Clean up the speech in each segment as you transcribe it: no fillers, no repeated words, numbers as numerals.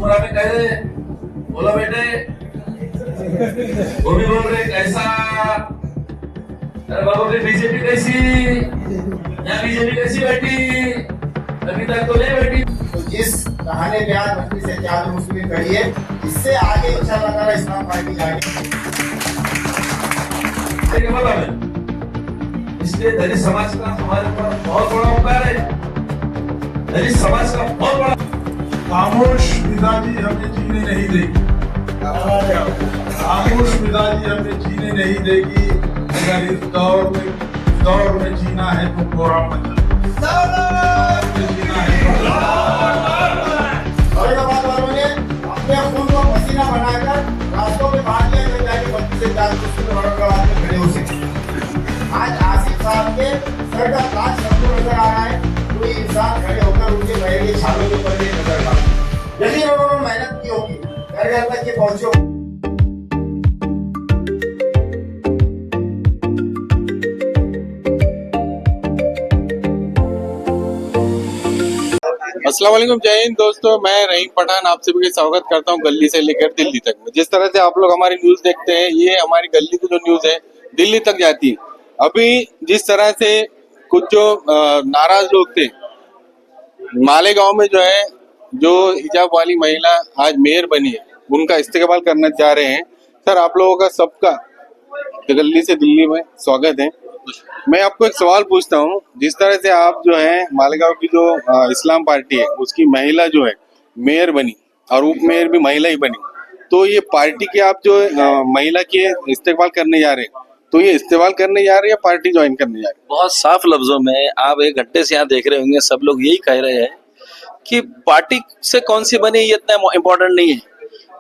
उम्र में कह रहे बोलो बेटे, वो भी बोल रहे कैसा। अरे बाबू बीजेपी कैसी, यहाँ बीजेपी कैसी बैठी, अभी तक तो नहीं बैठी। तो जिस कहानी बयान मजलिस इत्तेहाद मुस्लिमीन कही है, इससे आगे इंशाअल्लाह ताला इस्लाम पार्टी जाएगी। इसलिए दलित समाज का हमारे ऊपर बहुत बड़ा उपकार है। दलित समाज का बहुत बड़ा। खामोश मिजाजी हमें जीने नहीं देगी, खामोश मिजाजी हमें जीने नहीं देगी। अगर इस दौर में जीना है तो कोरा मत औरंगाबाद वालों ने अपने खून को पसीना बनाकर रास्तों में बांध लिया कि जाके 32 से 4 औरंगाबाद में खड़े हो सके। आज आसिफ साहब के सर का ताज सबको नजर आ रहा है। कोई इंसान खड़े होकर उनके महंगे छालों के ऊपर नहीं नजर आ रहा। यकीन उन्होंने मेहनत की होगी, घर घर तक ये पहुंचे होंगे। अस्सलाम वालेकुम, जय हिंद दोस्तों। मैं रहीम पठान आप सभी का स्वागत करता हूं गली से लेकर दिल्ली तक में। जिस तरह से आप लोग हमारी न्यूज देखते हैं, ये हमारी गली की जो न्यूज है दिल्ली तक जाती है। अभी जिस तरह से कुछ जो नाराज लोग थे मालेगांव में, जो है जो हिजाब वाली महिला आज मेयर बनी है, उनका इस्तेकबाल करने जा रहे हैं। सर, आप लोगों का सबका गली से दिल्ली में स्वागत है। मैं आपको एक सवाल पूछता हूँ, जिस तरह से आप जो है मालेगांव की जो इस्लाम पार्टी है उसकी महिला जो है मेयर बनी और उप मेयर भी महिला ही बनी, तो ये पार्टी के आप जो महिला के इस्तेकबाल करने जा रहे हैं, तो ये इस्तेकबाल करने जा रहे हैं या पार्टी ज्वाइन करने जा रहे हैं? बहुत साफ लफ्जों में आप 1 घंटे से यहाँ देख रहे होंगे, सब लोग यही कह रहे हैं कि पार्टी से कौन सी बनी ये इतना इम्पोर्टेंट नहीं है,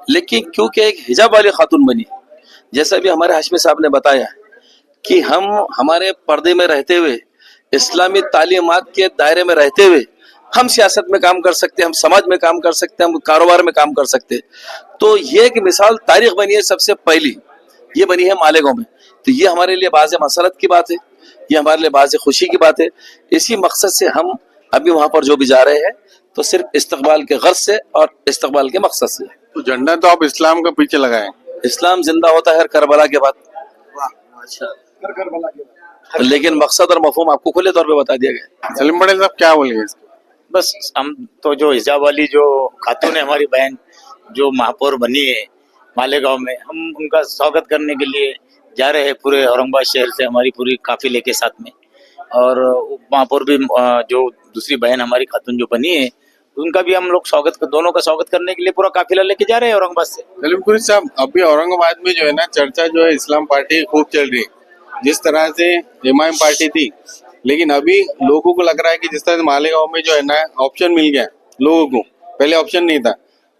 लेकिन क्योंकि एक हिजाब वाली खातून बनी, जैसा भी हमारे हाशमी साहब ने बताया कि हम हमारे पर्दे में रहते हुए, इस्लामी तालीमात के दायरे में रहते हुए हम सियासत में काम कर सकते हैं, हम समाज में काम कर सकते हैं, हम कारोबार में काम कर सकते हैं। तो ये एक मिसाल तारीख बनी है, सबसे पहली ये बनी है मालेगांव में। तो ये हमारे लिए बाज़ मसरत की बात है, ये हमारे लिए बाज़ खुशी की बात है। इसी मकसद से हम अभी वहां पर जो भी जा रहे हैं तो सिर्फ इस्तकबाल के गर्ज से और इस्तकबाल के मकसद से। तो झंडा तो आप इस्लाम का पीछे लगाए, इस्लाम जिंदा होता है करबला के बाद। अच्छा, लेकिन मकसद और मफहूम आपको खुले तौर पे बता दिया गया। सलीम पटेल साहब क्या बोलेंगे? बस हम तो जो हिजाब वाली जो खातून है हमारी बहन, जो महापौर बनी है मालेगांव में, हम उनका स्वागत करने के लिए जा रहे हैं पूरे औरंगाबाद शहर से, हमारी पूरी काफिले के साथ में। और महापौर भी जो दूसरी बहन हमारी खातून जो बनी है, उनका भी हम लोग दोनों का स्वागत करने के लिए पूरा काफिला लेके जा रहे हैं औरंगाबाद से। सलीम कुरैशी साहब, अभी औरंगाबाद में जो है ना चर्चा जो है इस्लाम पार्टी खूब चल रही है। जिस तरह से इमाम पार्टी थी, लेकिन अभी लोगों को लग रहा है कि जिस तरह से मालेगांव में जो है ना ऑप्शन मिल गया लोगों को, पहले ऑप्शन नहीं था,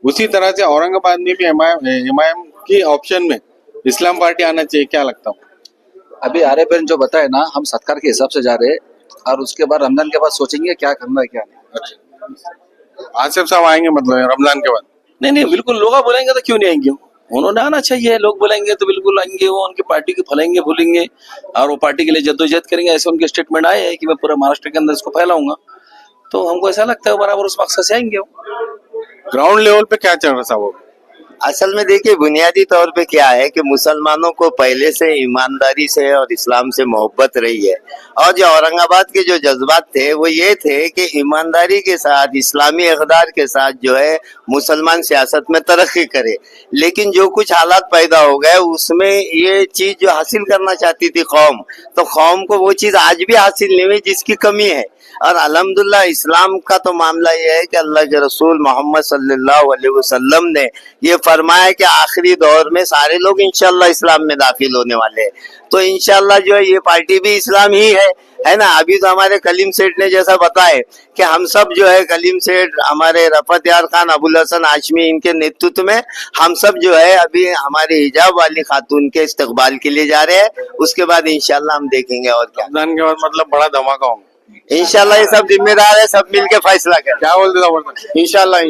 उसी तरह से औरंगाबाद में भी इमाम की ऑप्शन में इस्लाम पार्टी आना चाहिए। क्या लगता है? अभी आरे बहन जो बताए ना, हम सत्कार के हिसाब से जा रहे हैं और उसके बाद रमजान के बाद सोचेंगे क्या करना है क्या नहीं। अच्छा, आसिफ साहब आएंगे मतलब रमजान के बाद? नहीं, बिल्कुल लोग बोलेंगे तो क्यों नहीं आएंगे, उन्होंने आना चाहिए। लोग बोलेंगे तो बिल्कुल आएंगे, वो उनकी पार्टी को फैलाएंगे फूलेंगे और वो पार्टी के लिए जद्दोजहद करेंगे। ऐसे उनके स्टेटमेंट आए हैं कि मैं पूरे महाराष्ट्र के अंदर इसको फैलाऊंगा, तो हमको ऐसा लगता है बराबर उस मकसद से आएंगे। ग्राउंड लेवल पे क्या चल रहा है साहब? असल में देखिए, बुनियादी तौर पे क्या है कि मुसलमानों को पहले से ईमानदारी से और इस्लाम से मोहब्बत रही है, और जो औरंगाबाद के जो जज्बात थे वो ये थे कि ईमानदारी के साथ, इस्लामी इक़दार के साथ जो है मुसलमान सियासत में तरक्की करे। लेकिन जो कुछ हालात पैदा हो गए उसमें ये चीज जो हासिल करना चाहती थी कौम, तो कौम को वो चीज आज भी हासिल नहीं हुई जिसकी कमी है। और अल्हम्दुलिल्लाह इस्लाम का तो मामला ये है कि अल्लाह के रसूल मोहम्मद सल्लल्लाहु अलैहि वसल्लम ने ये फरमाया कि आखिरी दौर में सारे लोग इंशाल्लाह इस्लाम में दाखिल होने वाले हैं। तो इंशाल्लाह जो है ये पार्टी भी इस्लाम ही है ना। अभी तो हमारे कलीम सेठ ने जैसा बताए कि हम सब जो है कलीम सेठ, हमारे रफत यार खान, अबुल हसन हाशमी, इनके नेतृत्व में हम सब जो है अभी हमारे हिजाब वाली खातून के इस्तकबाल के लिए जा रहे हैं। उसके बाद इंशाल्लाह हम देखेंगे और क्या। रमजान के बाद मतलब बड़ा धमाका होगा इंशाल्लाह। ये सब जिम्मेदार है, सब मिलके फैसला करें। क्या बोलते? इंशाल्लाह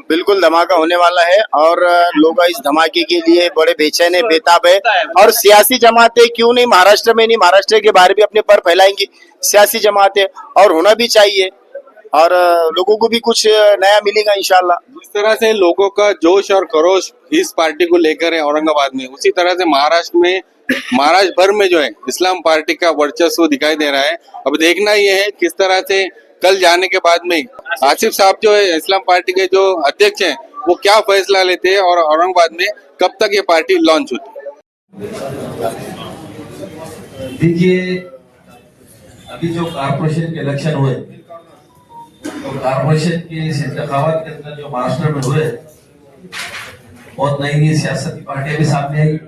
बिल्कुल धमाका होने वाला है और लोग इस धमाके के लिए बड़े बेचैन है, बेताब है। और सियासी जमातें क्यों नहीं, महाराष्ट्र में नहीं, महाराष्ट्र के बाहर भी अपने पर फैलाएंगी सियासी जमातें, और होना भी चाहिए। और लोगों को भी कुछ नया मिलेगा इंशाल्लाह। जिस तरह से लोगों का जोश और खरोश इस पार्टी को लेकर है औरंगाबाद में, उसी तरह से महाराष्ट्र भर में जो है इस्लाम पार्टी का वर्चस्व दिखाई दे रहा है। अब देखना ये है किस तरह से कल जाने के बाद में आसिफ साहब जो है इस्लाम पार्टी के जो अध्यक्ष हैं वो क्या फैसला लेते हैं और औरंगाबाद में कब तक ये पार्टी लॉन्च होती है। देखिए, अभी जो कारपोरेशन के इलेक्शन हुए तो कारपोरेशन की इस इंतखाबात के अंदर जो महाराष्ट्र में हुए बहुत नई नई सियासती पार्टियां भी सामने आई,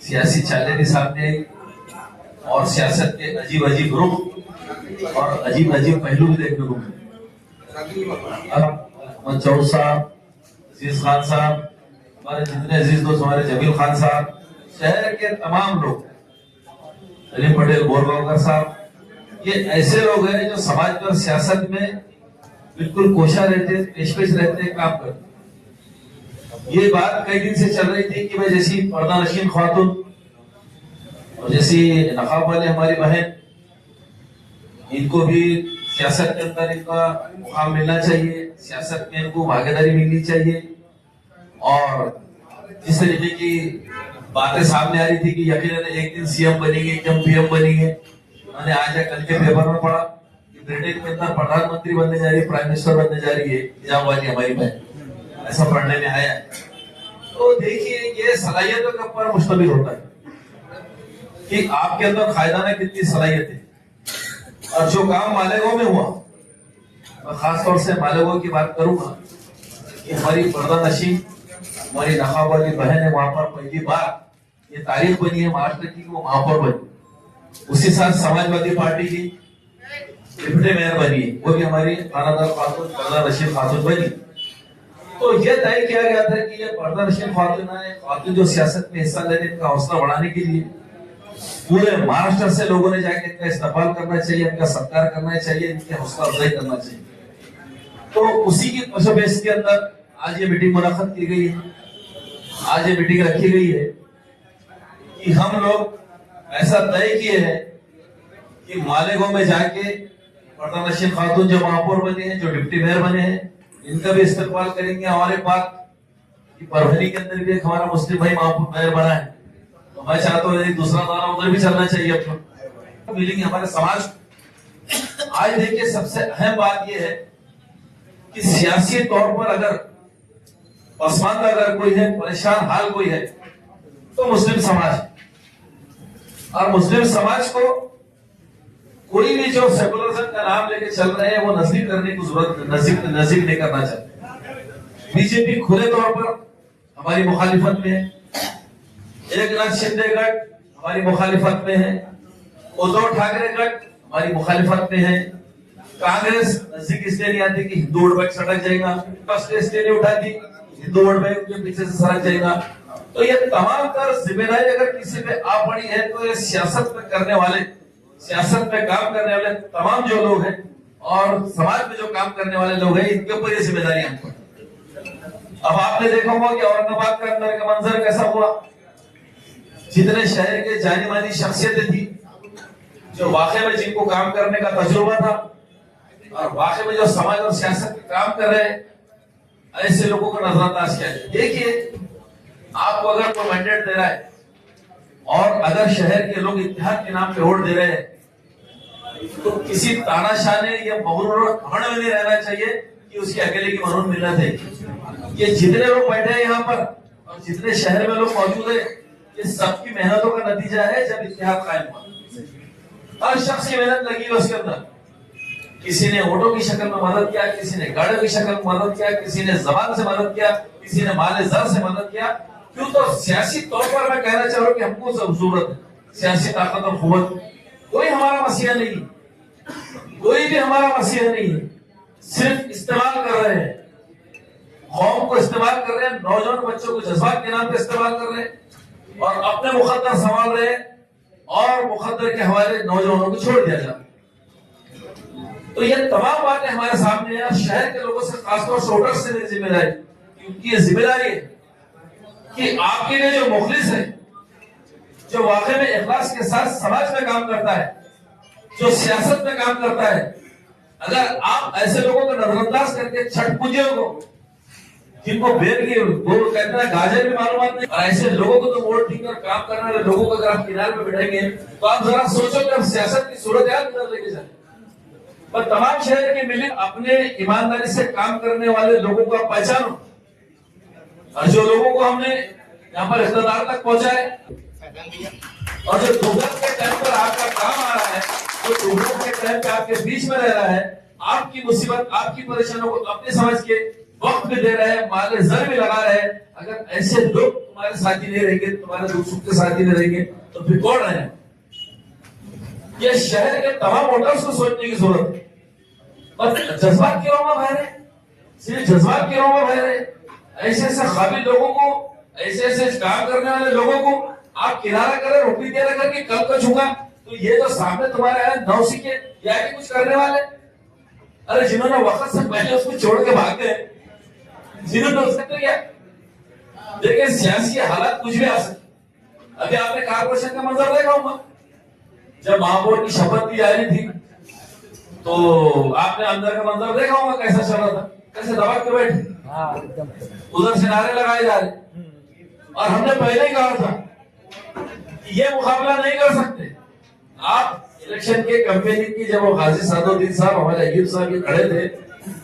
सियासी चालें भी सामने आई और सियासत के अजीब अजीब ग्रुप और अजीब अजीब पहलू भी देखने को मिले। अब मंचौर साहब, अजीज खान साहब, हमारे जितने अजीज दोस्त हमारे जमील खान साहब, शहर के तमाम लोग, सलीम पटेल बोरगांवकर साहब, ये ऐसे लोग हैं जो समाज और सियासत में बिल्कुल कोशा रहते, पेश रहते, काम करते। ये बात कई दिन से चल रही थी कि भाई जैसी पर्दा नशीन खातून और जैसी नकाब वाले हमारी बहन, इनको भी सियासत के अंदर इनका मुकाम मिलना चाहिए, सियासत में इनको भागीदारी मिलनी चाहिए। और जिस तरीके की बातें सामने आ रही थी कि यकीनन एक दिन सीएम बनेंगे, एकदम पीएम बनेंगे। मैंने आज या कल के पेपर में पढ़ा कि ब्रिटेन के अंदर प्रधानमंत्री बनने जा रही है, प्राइम मिनिस्टर बनने जा रही है हिजाब वाली हमारी बहन, ऐसा पढ़ने में आया। तो देखिए, ये सलाहियतों के ऊपर मुश्तमिल होता है कि आपके अंदर कायदाना कितनी सलाहियत है। और जो काम मालेगांव में हुआ, मैं खासतौर से मालेगांव की बात करूंगा कि हमारी पर्दा नशीन, हमारी नकाब वाली बहन है, वहां पर पहली बार ये तारीख बनी है महाराष्ट्र की, वो महापौर बनी। उसी साथ समाजवादी पार्टी की डिप्टी मेयर बनी, वो भी हमारी खानादार खातून पर्दा नशीन खातून बनी। तो ये तय किया गया था कि ये पर्दा नशीन खातून जो सियासत में हिस्सा लेने का हौसला बढ़ाने के लिए पूरे महाराष्ट्र से लोगों ने जाके इनका इस्तेमाल करना चाहिए, इनका सत्कार करना चाहिए, इनकी हौसला अफजाई करना चाहिए। तो उसी की पशोपेश के अंदर आज ये मीटिंग मुनाफत की गई है। आज ये मीटिंग रखी गई है कि हम लोग ऐसा तय किए हैं कि मालेगांव में जाके पर्दा नशीन खातून जो महापौर बने हैं, जो डिप्टी मेयर बने हैं, इनका भी इस्तेमाल करेंगे। हमारे पास कि परभनी के अंदर भी एक हमारा मुस्लिम भाई महापौर मेयर बना है, तो मैं चाहता हूँ दूसरा दाना उधर भी चलना चाहिए अपना मिलेंगे हमारे समाज। आज देखिए, सबसे अहम बात यह है कि सियासी तौर पर अगर पसमानदा अगर कोई है, परेशान हाल कोई है, तो मुस्लिम समाज। और मुस्लिम समाज को कोई भी जो सेकुलरिज्म का नाम लेके चल रहे हैं वो नजदीक करने की जरूरत, नजदीक नहीं करना चाहते। बीजेपी खुले तौर पर हमारी मुखालिफत में है, एकनाथ शिंदे गढ़ हमारी मुखालिफत में है, उद्धव ठाकरे गढ़ हमारी मुखालिफत में है, कांग्रेस नजदीक इसलिए नहीं आती कि हिंदू वोट बैंक सड़क जाएगा, इसलिए नहीं उठाती हिंदू वोट बैंक के पीछे से सड़क जाएगा। तो ये तमाम तर जिम्मेदारी अगर किसी पे आ पड़ी है तो ये सियासत में करने वाले, सियासत में काम करने वाले तमाम जो लोग हैं और समाज में जो काम करने वाले लोग हैं, इनके ऊपर ये जिम्मेदारी हमको। अब आपने देखा होगा कि औरंगाबाद के अंदर का मंजर कैसा हुआ। जितने शहर के जानी मानी शख्सियतें थी, जो वाकई में जिनको काम करने का तजुर्बा था और वाकई में जो समाज और सियासत के काम कर रहे हैं, ऐसे लोगों को नजरअंदाज किया जाए। देखिए, आपको अगर कोई मैंडेट दे रहा है और अगर शहर के लोग इत्तेहाद के नाम पे वोट दे रहे हैं, तो किसी तानाशाह ने या मगरूर घमंड में नहीं रहना चाहिए कि उसके अकेले की मरून मिलत है। ये जितने लोग बैठे हैं यहाँ पर और जितने शहर में लोग मौजूद है, ये सबकी मेहनतों का नतीजा है जब इत्तेहाद कायम हुआ। हर शख्स की मेहनत लगी है उसके अंदर। किसी ने वोटों की शक्ल में मदद किया, किसी ने गाड़ियों की शक्ल में मदद किया, किसी ने जबान से मदद किया, किसी ने माले जर से मदद किया। क्यों? तो सियासी तौर पर मैं कहना चाह रहा हूँ कि हमको जरूरत है सियासी ताकत और कुव्वत। कोई हमारा मसीहा नहीं, कोई भी हमारा मसीहा नहीं है, सिर्फ इस्तेमाल कर रहे हैं, कौम को इस्तेमाल कर रहे हैं, नौजवान बच्चों को जज्बात के नाम पे इस्तेमाल कर रहे हैं और अपने मुकद्दर संभाल रहे हैं और मुकद्दर के हवाले नौजवानों को छोड़ दिया जाता। तो ये तमाम बातें हमारे सामने है। शहर के लोगों से, खासतौर से वोटर से मेरी जिम्मेदारी, क्योंकि ये जिम्मेदारी है कि आपके लिए जो मुखलिस है, जो वाकई में इखलास के साथ समाज में काम करता है, जो सियासत में काम करता है, अगर आप ऐसे लोगों को नजरअंदाज करके छठ पूजियों को, जिनको बेर की वो कहते हैं गाजर भी मालूमात नहीं, और ऐसे लोगों को तो वोट देकर काम करने वाले लोगों को अगर आप किनारे पे बिठाएंगे तो आप जरा सोचो कि आप सियासत की सूरत हाल किधर लेके जाए। पर तमाम शहर के मिले अपने ईमानदारी से काम करने वाले लोगों को आप पहचानो, और जो लोगों को हमने यहाँ पर इख्तियार तक पहुंचाए, और जो दोपहर के टाइम पर आपका काम आ रहा है, जो दोपहर के टाइम पे आपके बीच में रह रहा है, आपकी मुसीबत आपकी परेशानियों को अपने समझ के वक्त भी दे रहे हैं, माले जर भी लगा रहे हैं, अगर ऐसे लोग तुम्हारे साथी नहीं रहेंगे, तुम्हारे दुख सुख के साथी नहीं रहेंगे तो फिर कौन है? ये शहर के तमाम वोटर्स को सोचने की जरूरत है। बस जज्बात की रोमा बह रहे, सिर्फ जज्बात की रोमा बह रहे, ऐसे ऐसे काबिल लोगों को, ऐसे ऐसे काम करने वाले लोगों को आप किनारा करें, रोटी दे रहे करके कल का छूगा तो ये जो सामने तुम्हारे आए नौसिके या भी कुछ करने वाले, अरे जिन्होंने वक्त से पहले उसको छोड़ के भाग गए, जिन्होंने उसको क्या देखिए सियासी हालात कुछ भी आ सकते। अभी आपने कारपोरेशन का मंजर देखा होगा, जब महापौर की शपथ दी जा रही थी तो आपने अंदर का मंजर देखा होगा कैसा चल रहा था, कैसे दबा के बैठे, उधर से नारे लगाए जा रहे, और हमने पहले ही कहा था कि ये मुकाबला नहीं कर सकते आप। इलेक्शन के कैंपेनिंग की जब वो गाजी सादुद्दीन साहब हमारे अयूब साहब भी खड़े थे,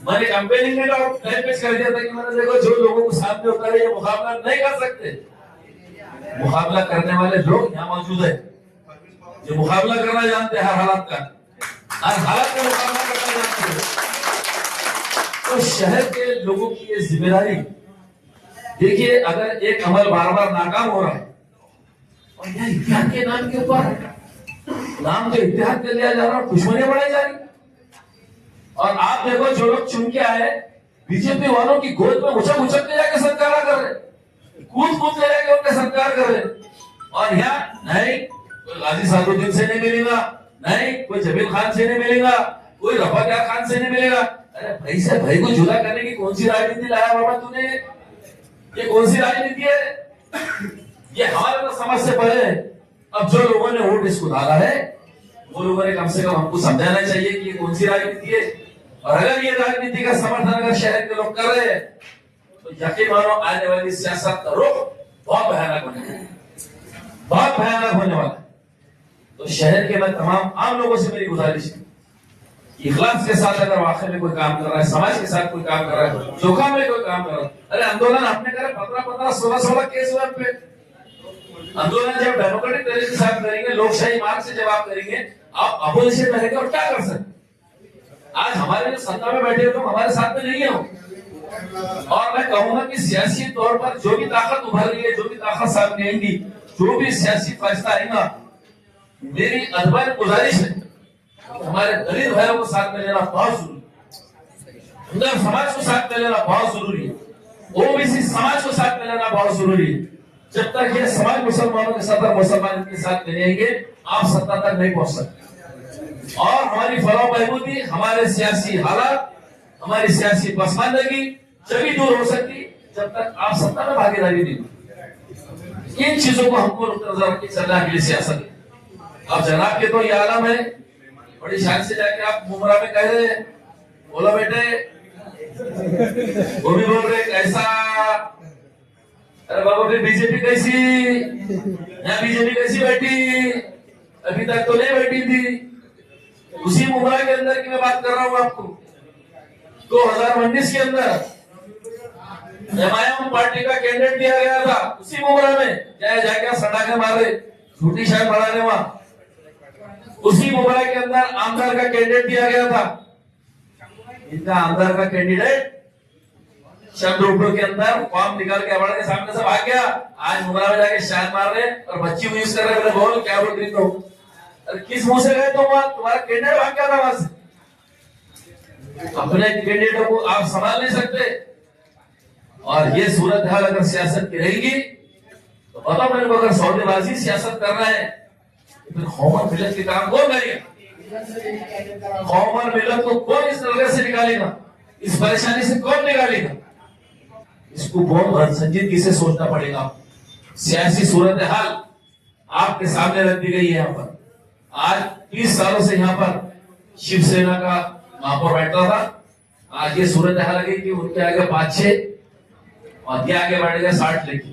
मैंने कैंपेनिंग में टाइम पेश कर दिया था कि मैंने देखो जो लोगों को सामने होता है ये मुकाबला नहीं कर सकते। मुकाबला करने वाले लोग यहाँ मौजूद है, जो मुकाबला करना जानते हैं, हर हालात का, हर हालात का मुकाबला करना जानते हैं। तो शहर के लोगों की ये जिम्मेदारी, देखिए अगर एक अमल बार बार नाकाम हो रहा है और यह इतिहाद के नाम के ऊपर नाम तो इतिहाद कर लिया जा रहा है, दुश्मनियां बढ़ाई जा रही, और आप देखो जो लोग चुन के आए बीजेपी वालों की गोद में उछक उछक के जाके सरकार कर रहे, कूद कूद के जाके उनके सरकार कर रहे, और यहाँ नहीं कोई गाजी सादुद्दीन से नहीं मिलेगा, नहीं कोई जमील खान से नहीं मिलेगा, कोई रफा खान से नहीं मिलेगा। अरे भाई से भाई को जुदा करने की कौन सी राजनीति लाया बाबा तूने? ये कौन सी राजनीति है? ये हमारे तो समझ से परे है। अब जो लोगों ने वोट इसको डाला है वो लोगों ने कम से कम हमको समझाना चाहिए कि ये कौन सी राजनीति है, और अगर ये राजनीति का समर्थन अगर शहर के लोग कर रहे हैं तो यकीन मानो आने वाली सियासत का रुख बहुत भयानक होने वाला है, बहुत भयानक होने वाला है। तो शहर के मैं तमाम आम लोगों से मेरी गुजारिश है, इखलास के साथ अगर वाकई में कोई काम कर रहा है, समाज के साथ कोई काम कर रहा है, जोखा में कोई काम कर रहा है, अरे आंदोलन अपने करे 15-15, 16-16 केस हुए पे। आंदोलन जब डेमोक्रेटिक तरीके से आप करेंगे, लोकशाही मार्ग से जब आप करेंगे, आप अपोजिशन में रहेंगे और क्या कर सकते? आज हमारे जो सत्ता में बैठे लोग हमारे साथ में नहीं है, और मैं कहूंगा कि सियासी तौर पर जो भी ताकत उभर रही है, जो भी ताकत सामने आएंगी, जो भी सियासी फैसला आएगा, मेरी अदबान गुजारिश है हमारे दलित भाइयों को साथ में लेना बहुत जरूरी है, समाज को साथ में लेना बहुत जरूरी है, ओबीसी समाज को साथ में लेना बहुत जरूरी है। जब तक ये समाज मुसलमानों के साथ, मुसलमान के साथ में रहेंगे, आप सत्ता तक नहीं पहुंच सकते। और हमारी फलाह बहबूदी, हमारे सियासी हालात, हमारी सियासी पसमानदगी जब दूर हो सकती जब तक आप सत्ता में भागीदारी नहीं। इन चीजों को हमको नजर रख के चलना के लिए सियासत। अब जनाब के तो ये आलम है, बड़ी शान से जाके आप मुमरा में कह रहे हैं, बोलो बेटे, वो भी बोल रहे कैसा, अरे बाबा फिर बीजेपी कैसी, यहाँ बीजेपी कैसी बैठी, अभी तक तो नहीं बैठी थी। उसी मुमरा के अंदर की मैं बात कर रहा हूँ आपको, 2019 के अंदर एमआईएम पार्टी का कैंडिडेट दिया गया था, उसी मुमरा में जाके सटाखे मारे, झूठी शायद बढ़ाने वहां, उसी मुमरा के अंदर आमदार का कैंडिडेट दिया गया था। इनका आमदार का कैंडिडेट शब्द रूपों के अंदर फॉर्म निकाल के अवार्ड के सामने से भाग गया, आज मुमरा में जाके शायद मार रहे और बच्ची को यूज कर रहे हैं, बोल क्या बोल रही तो, किस मुंह से गए तो वहां तुम्हारा कैंडिडेट भाग गया था वहां से। अपने कैंडिडेटों को आप संभाल नहीं सकते, और ये सूरत हाल अगर सियासत की रहेगी तो पता मेरे को, अगर सौदेबाजी सियासत कर रहे हैं तो फिर कौम और मिलत के काम कौन करेगा? कौम और मिलत को कौन इस नजर से निकालेगा, इस परेशानी से कौन निकालेगा? इसको बहुत संजीदगी से सोचना पड़ेगा। सियासी सूरत हाल आपके सामने रख दी गई है। यहाँ पर आज 30 सालों से यहाँ पर शिवसेना का वहां पर बैठा था। आज ये सूरत हाल लगी कि उनके आगे 5-6 और ये आगे बढ़ गए 60 लेके।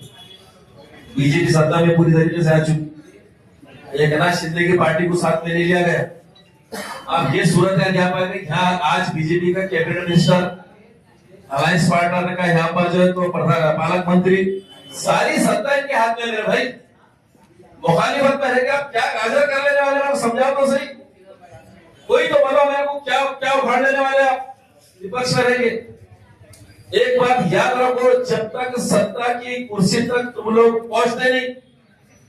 बीजेपी सत्ता में पूरी तरीके से आ चुकी। एकनाथ शिंदे की पार्टी को साथ में ले लिया गया। अब ये सूरत है यहाँ पर यहाँ आज बीजेपी का कैबिनेट मिनिस्टर, अलायंस पार्टनर का यहाँ पर जो है तो पालक मंत्री, सारी सत्ता इनके हाथ में ले भाई। मुखालिफत में रहेगा, क्या गाजर कर लेने वाले आप समझाओ तो सही। कोई तो बोलो मेरे को क्या क्या उखाड़ लेने वाले आप विपक्ष में रहेंगे। एक बात याद रखो, जब तक सत्ता की कुर्सी तक तुम लोग पहुंचते नहीं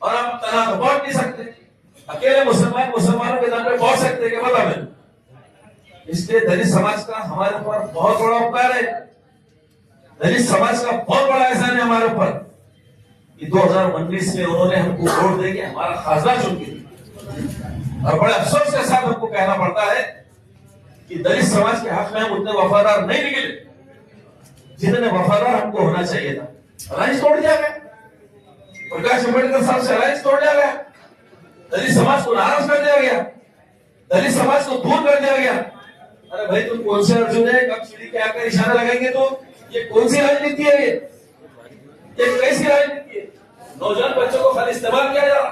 और हम तनाव पहुंच नहीं सकते। अकेले मुसलमानों के नाम पे पहुंच सकते क्या बता मैं। इसलिए दलित समाज का हमारे ऊपर बहुत बड़ा उपकार है। दलित समाज का बहुत बड़ा एहसान है हमारे ऊपर कि 2019 में उन्होंने हमको वोट देके हमारा खासदार चुन के दिया। और बड़े अफसोस के साथ हमको कहना पड़ता है कि दलित समाज के हक में हम उतने वफादार नहीं निकले जितने वफादार हमको होना चाहिए था। अलायंस तोड़ दिया गया, प्रकाश अम्बेडकर साहब से अलायंस तोड़ दिया गया, दलित समाज को नाराज कर दिया गया, दलित समाज को दूर कर दिया गया। अरे भाई तुम कौन से अर्जुन है, कब सीढ़ी के आकर इशारा लगाएंगे तो ये कौन सी राजनीति है, ये कैसी राजनीति है। नौजवान बच्चों को खाली इस्तेमाल किया जा रहा,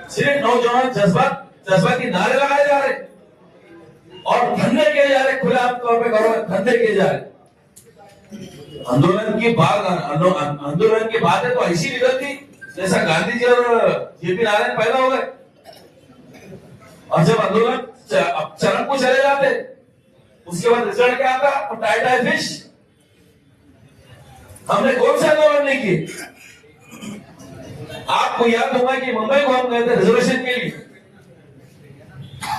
सिर्फ नौजवान जज्बाती नारे लगाए जा रहे और धंधे किए जा रहे, खुले आम तौर पर करो धंधे किए जा रहे। आंदोलन की बातें तो ऐसी निकलती जैसा गांधी जी और जेपी नारायण पैदा हो गए। और जब आंदोलन चरम को चले जाते उसके बाद रिजल्ट क्या आता, तो टाइटा फिश। हमने कौन से आंदोलन नहीं किए। आपको याद होगा कि मुंबई को हम गए थे रिजर्वेशन के लिए।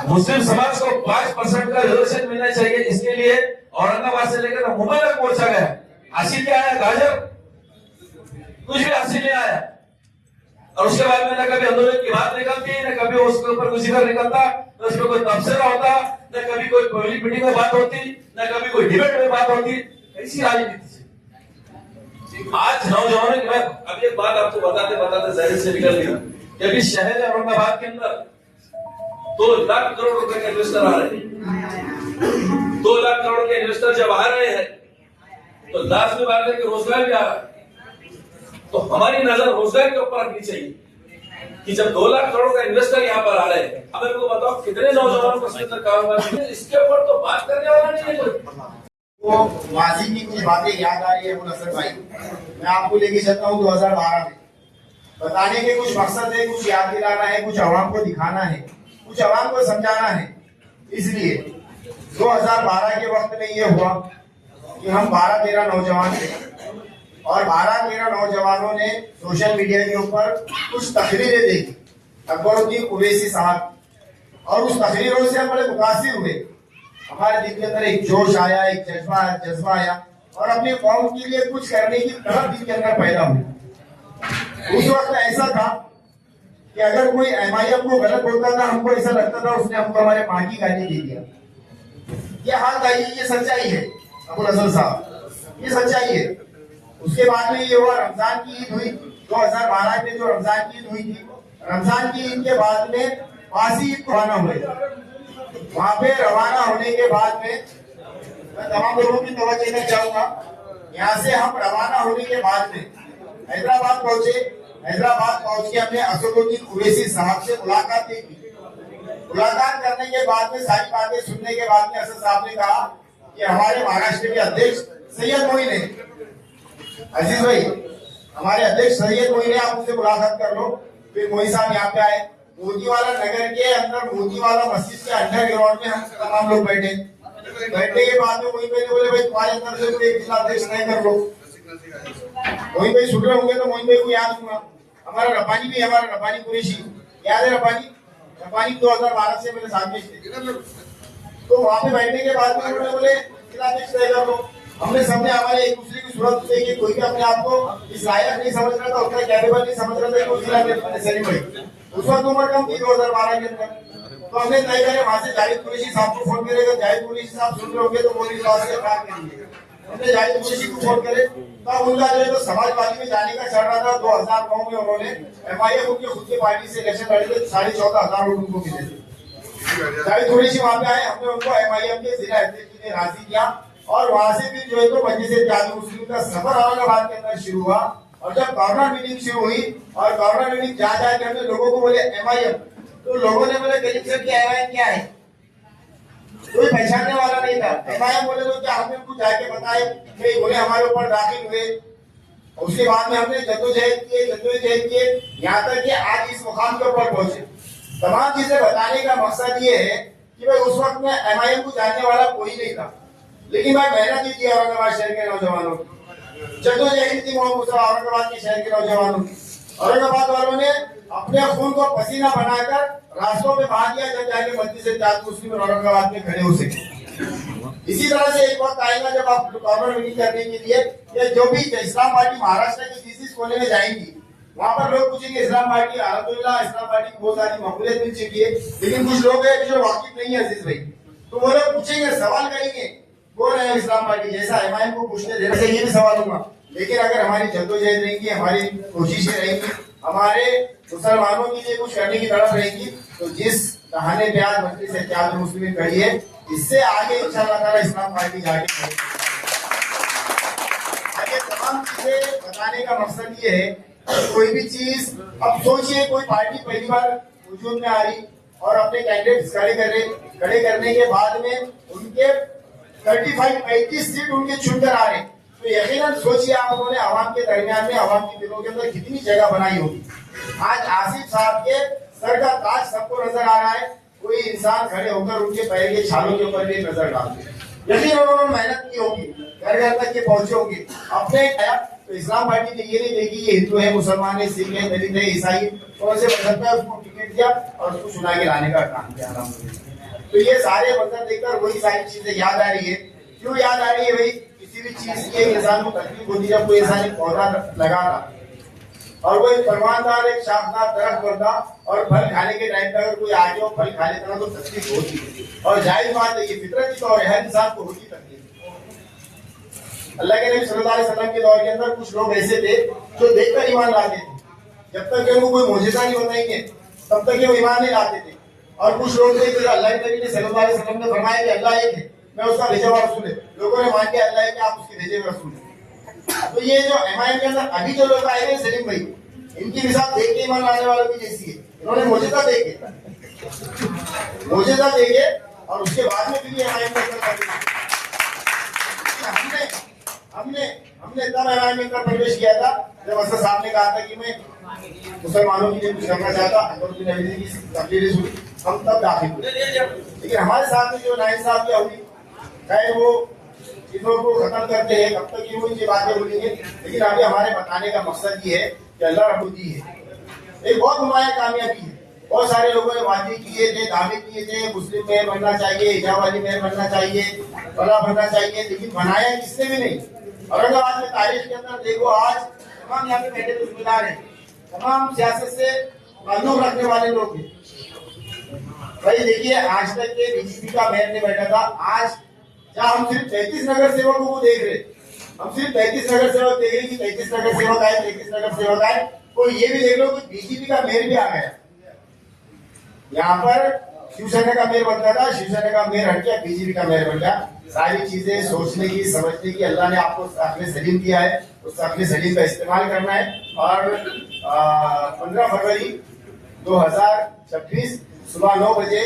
मुस्लिम समाज को 5% का रिजर्वेशन मिलना चाहिए, इसके लिए औरंगाबाद से लेकर मुंबई तक पहुंचा गया। हासिल क्या आया, गाजर कुछ भी हासिल नहीं आया। और उसके बाद में न कभी आंदोलन की बात निकलती, न कभी उसके ऊपर कुछ जिक्र निकलता, न उसमें कोई तबसरा होता, न कभी कोई पब्लिक मीटिंग में बात होती, न कभी कोई डिबेट में बात होती। ऐसी राजनीति से आज नौजवानों की बात। अब एक बात आपको बताते बताते जहन से निकल गई कि अभी शहर औरंगाबाद के अंदर 2 लाख करोड़ रुपए के इन्वेस्टर आ रहे हैं। 2 लाख करोड़ के इन्वेस्टर जब आ रहे हैं तो लास्ट में बात है कि रोजगार भी आ रहा है। तो हमारी नजर रोजगार के ऊपर रखनी चाहिए कि जब 2 लाख करोड़ का इन्वेस्टर यहाँ पर आ रहे हैं, अब मेरे को बताओ कितने नौजवानों को इसके कारोबार, इसके ऊपर तो बात करने वाला नहीं है कोई। वो माजी की कुछ बातें याद आ रही है मुनस्सर भाई, मैं आपको लेके चलता हूँ 2012 में। बताने के कुछ मकसद है, कुछ याद दिलाना है, कुछ आवाम को दिखाना है, कुछ आवाम को समझाना है। इसलिए 2012 के वक्त में ये हुआ कि हम 12-13 नौजवान थे और 12-13 नौजवानों ने सोशल मीडिया के ऊपर कुछ तकरीरें देखी अकबरुद्दीन ओवैसी साहब, और उस तकरीरों से हम बड़े मुतासिर हुए। हमारे दिल के अंदर एक जोश आया, एक जज्बा आया और अपने कौम के लिए कुछ करने की तड़प दिल के अंदर पैदा हुई। उस वक्त ऐसा था कि अगर कोई एमआईएम को गलत बोलता था, हमको ऐसा लगता था उसने हमको हमारे माँ की गाली दे दिया। ये हाल था, ये सच्चाई है अबुल हसन साहब, ये सच्चाई है। उसके बाद में ये हुआ, रमजान की ईद हुई 2012 में। जो रमजान की ईद हुई थी, रमजान की ईद के बाद में पासी ईद रवाना हुए। वहां पे रवाना होने के बाद में मैं तमाम लोगों की तवज्जो देना चाहूंगा। यहाँ से हम रवाना होने के बाद में हैदराबाद पहुंचे। हैदराबाद पहुंच के हमने असदुद्दीन ओवैसी साहब से मुलाकात की। मुलाकात करने के बाद में सारी बातें सुनने के बाद में असद साहब ने कहा कि हमारे महाराष्ट्र के अध्यक्ष सैयद मोइन है, अजीज भाई हमारे अध्यक्ष सैयद मोइन है, आप उनसे मुलाकात कर लो। फिर मोइन साहब यहाँ पे आए। मोतीवाला नगर के अंदर मोतीवाला मस्जिद के अंडरग्राउंड में हम तमाम लोग बैठे। बैठने के बाद में मोइन भाई ने बोले भाई तुम्हारे अंदर से कोई एक अध्यक्ष तय कर लो। मोइन भाई सुन रहे होंगे तो मोइन भाई को याद होगा, हमारा रब्बानी भी, हमारा रब्बानी कुरैशी याद है। रब्बानी 2012 से मेरे साथ में थे। तो वहां पे बैठने के बाद में उन्होंने बोले अध्यक्ष तय कर लो। हमने सबने हमारे एक दूसरे की सूरत देखी, कोई भी अपने आप को इस लायक नहीं समझ रहा था, उतना कैपेबल नहीं समझ रहा था कि जिला अध्यक्ष। उस वक्त उम्र कम थी 2012 के अंदर। तो हमने तय करे वहां से जाहिद कुरैशी साहब को फोन करेगा। जाहिद कुरैशी साहब सुन रहे होंगे तो मोदी साहब से बात करेंगे। हमने जाहिद कुरैशी को फोन करे तो उनका जो है तो समाजवादी में जाने का चल रहा था। 2009 में उन्होंने एमआईएम उनकी खुद की पार्टी से इलेक्शन लड़े थे, 14,500 वोट उनको मिले थे। शायद थोड़ी सी वहां पे आए, हमने उनको MIM के जिला अध्यक्ष ने राजी किया और वहां से भी जो है तो मजलिस इत्तेहाद मुस्लिम का सफर औरंगाबाद के अंदर शुरू हुआ। और जब कॉर्नर मीटिंग शुरू हुई और कॉर्नर मीटिंग जा जाके हमने लोगों को बोले MIM, तो लोगों ने बोले गरीब सर की MIM क्या है, कोई पहचानने वाला नहीं था। MIM बोले तो क्या, हमने कुछ जाके बताए, नहीं बोले हमारे ऊपर दाखिल हुए। उसके बाद में हमने जद्दोजहद किए यहाँ तक कि आज इस मुकाम के ऊपर पहुंचे। तमाम चीजें बताने का मकसद ये है कि भाई उस वक्त में MIM को जानने वाला कोई नहीं था, लेकिन भाई मेहनत ही की औरंगाबाद शहर के नौजवानों की, जद्दोजहद थी औरंगाबाद के शहर के नौजवानों की। औरंगाबाद वालों ने अपने खून को पसीना बनाकर रास्तों पे बहा दिया जब जाके मजलिस इत्तेहाद मुस्लिम औरंगाबाद में खड़े हो सके। इसी तरह से एक वक्त आएगा जब आप कॉर्नर मीटिंग करने के लिए या जो भी इस्लाम पार्टी महाराष्ट्र की जिस कोने में जाएंगी, वहां पर लोग पूछेंगे इस्लाम पार्टी, अल्हम्दुलिल्लाह इस्लाम पार्टी की बहुत सारी मकबूलियत मिल चुकी है, लेकिन कुछ लोग हैं जो वाकिफ नहीं है अजीज भाई, तो वो लोग पूछेंगे, सवाल करेंगे कौन है इस्लाम पार्टी, जैसा MIM को पूछने देने से ये भी सवाल होगा। लेकिन अगर हमारी जद्दोजहद रहेंगी, हमारी कोशिशें रहेंगी, हमारे मुसलमानों के लिए कुछ करने की तड़प रहेगी, तो जिस बहाने पे आज मजलिस इत्तेहाद मुस्लिम खड़ी है, इससे आगे इंशाअल्लाह ताला इस्लाम पार्टी जाके आगे तमाम चीजें बताने का मकसद ये है। कोई भी चीज, अब सोचिए कोई पार्टी पहली बार वजूद में आ रही और अपने कैंडिडेट्स खड़े करने के बाद में उनके 35 सीट उनके चुनकर आ रहे, तो यकीनन सोचिए आप उन्होंने आवाम के दरमियान में, आवाम के दिलों के अंदर कितनी जगह बनाई होगी। आज आसिफ साहब के सर का ताज सबको नजर आ रहा है, कोई इंसान खड़े होकर उनके पैर के छालों के ऊपर भी नजर डालते, यकीन उन्होंने मेहनत की होगी, घर घर तक के पहुंचे होंगे। अपने तो इस्लाम पार्टी ने ये नहीं देखी ये हिंदू है, मुसलमान है, सिख है, दलित है, ईसाई, कौन से मजहब का, उसको टिकट दिया और उसको चुना के लाने का काम किया। तो ये सारे मंजर देखकर वही सारी चीजें याद आ रही है। क्यों याद आ रही है भाई, किसी भी चीज की इंसान को तकलीफ होती, जब कोई इंसान पौधा लगाता और वो एक परवानदार, एक शाखदार दरख्त बनता और फल खाने के टाइम पे अगर कोई आगे और फल खा लेता ना तो तकलीफ होती, और जायज बात है, ये फितरती तौर है, हर इंसान को होती तकलीफ। अल्लाह के नबी सल्लल्लाहु अलैहि वसल्लम के दौर के अंदर कुछ लोग ऐसे थे जो देखकर ईमान लाते थे, जब तक कि उनको कोई मौजज़ा नहीं बताएंगे तब तक वो ईमान नहीं लाते थे। और कुछ लोग थे जो अल्लाह के नबी ने सल्लल्लाहु अलैहि वसल्लम ने फरमाया कि अल्लाह एक है, मैं उसका भेजा हुआ रसूल है, लोगों ने मान के अल्लाह है कि आप उसके भेजे हुए रसूल है। तो ये जो MIM के अंदर अभी जो लोग आए हैं सलीम भाई, इनकी मिसाल देख के ईमान लाने वालों की जैसी है। इन्होंने मौजज़ा देखे और उसके बाद में भी MIM का हमने तब MIM का प्रवेश किया था जब असद साहब ने कहा था कि मैं मुसलमानों के लिए कुछ करना चाहता, तकरीरें सुनी, हम तब दाखिल हुए। लेकिन हमारे साथ में जो नाइब साहब क्या हुई, खैर वो चीजों को खत्म करते हैं, कब तक ये वो ये बातें बोलेंगे, लेकिन अभी हमारे बताने का मकसद ये है कि अल्लाह रब्बुद्दी है, एक बहुत नुमाया कामयाबी है। बहुत सारे लोगों ने वादे किए थे, दावे किए थे, मुस्लिम मेयर बनना चाहिए, हिजाब वाली मेयर बनना चाहिए, बड़ा बनना चाहिए, लेकिन बनाया किसने भी नहीं। औरंगाबाद में तारीख के अंदर देखो, आज तमाम यहाँ पे बैठे जिम्मेदार हैं, तमाम सियासत से ताल्लुक रखने वाले लोग हैं। भाई देखिए, आज तक के BJP का मेयर ने बैठा था, आज जहाँ हम सिर्फ 33 नगर सेवकों को देख रहे, हम सिर्फ 33 नगर सेवक देख रहे कि 33 नगर सेवक आए, 33 नगर सेवक आए, तो ये भी देख लो कि BJP का मेयर भी आ गया। यहाँ पर शिवसेना का मेयर बनता था, शिवसेना का मेयर हट गया, BJP का मेयर बन गया। सारी चीजें सोचने की, समझने की, अल्लाह ने आपको अक्ल सलीम किया है, उस अक्ल सलीम का इस्तेमाल करना है। और 15 फरवरी 2026 सुबह 9 बजे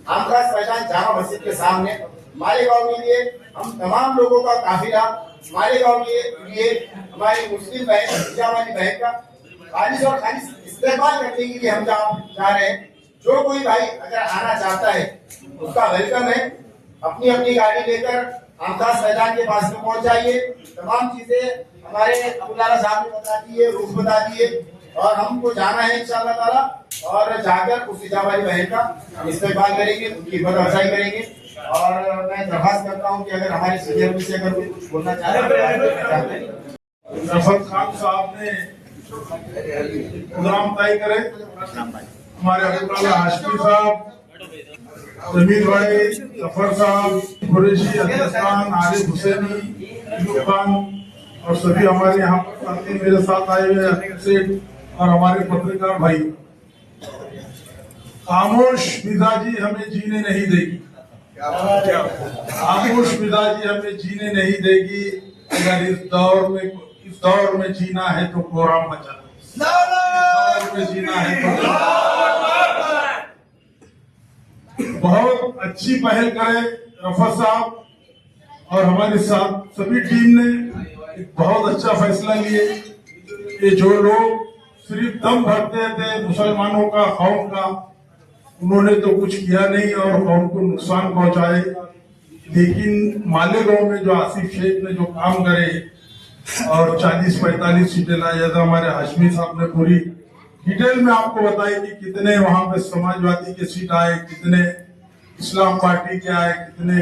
आमखास मैदान जामा मस्जिद के सामने मालेगांव के लिए हम तमाम लोगों का काफिला, मालेगांव के लिए हमारी मुस्लिम बहन, हिजाब वाली बहन का खालिस और खालिस इस्तेमाल करने के लिए हम जा रहे हैं। जो कोई भाई अगर आना चाहता है उसका वेलकम है, अपनी अपनी गाड़ी लेकर आमखास मैदान के पास में पहुंच जाइए। तमाम चीजें हमारे अबुल्ला साहब ने बता दी है, रूफ बता दिए, और हमको जाना है इंशाअल्लाह ताला, और जाकर उस हिजाब वाली बहन का हम इस्तेमाल करेंगे, उनकी हिम्मत अफजाई करेंगे। और मैं दरख्वास्त करता हूँ कि अगर हमारे सीनियर में से अगर कोई कुछ बोलना चाहते हैं, जफर खान साहब ने प्रोग्राम तय करे, हमारे अब्दुल्ला हाशमी साहब, जमील भाई, जफर साहब, कुरैशी, अजहर खान, आरिफ हुसैनी, यूसुफ खान और सभी हमारे यहाँ पर मेरे साथ आए हुए सेठ और हमारे पत्रकार भाई। खामोश मिजाजी हमें जीने नहीं देगी। खामोश मिजाजी हमें जीने नहीं देगी। अगर इस दौर में जीना है तो कोहराम मचा दो। इस दौर में जीना है तो बहुत अच्छी पहल करे रफत साहब और हमारे साथ सभी टीम ने एक बहुत अच्छा फैसला लिए कि जो लोग सिर्फ दम भरते थे मुसलमानों का कौम का, उन्होंने तो कुछ किया नहीं और कौम को नुकसान पहुंचाए। लेकिन मालेगांव में जो आसिफ शेख ने जो काम करे और 40-45 सीटें लाई, जैसा हमारे हाशमी साहब ने पूरी डिटेल में आपको बताई कि कितने वहां पे समाजवादी के सीट आए, कितने इस्लाम पार्टी के आए, कितने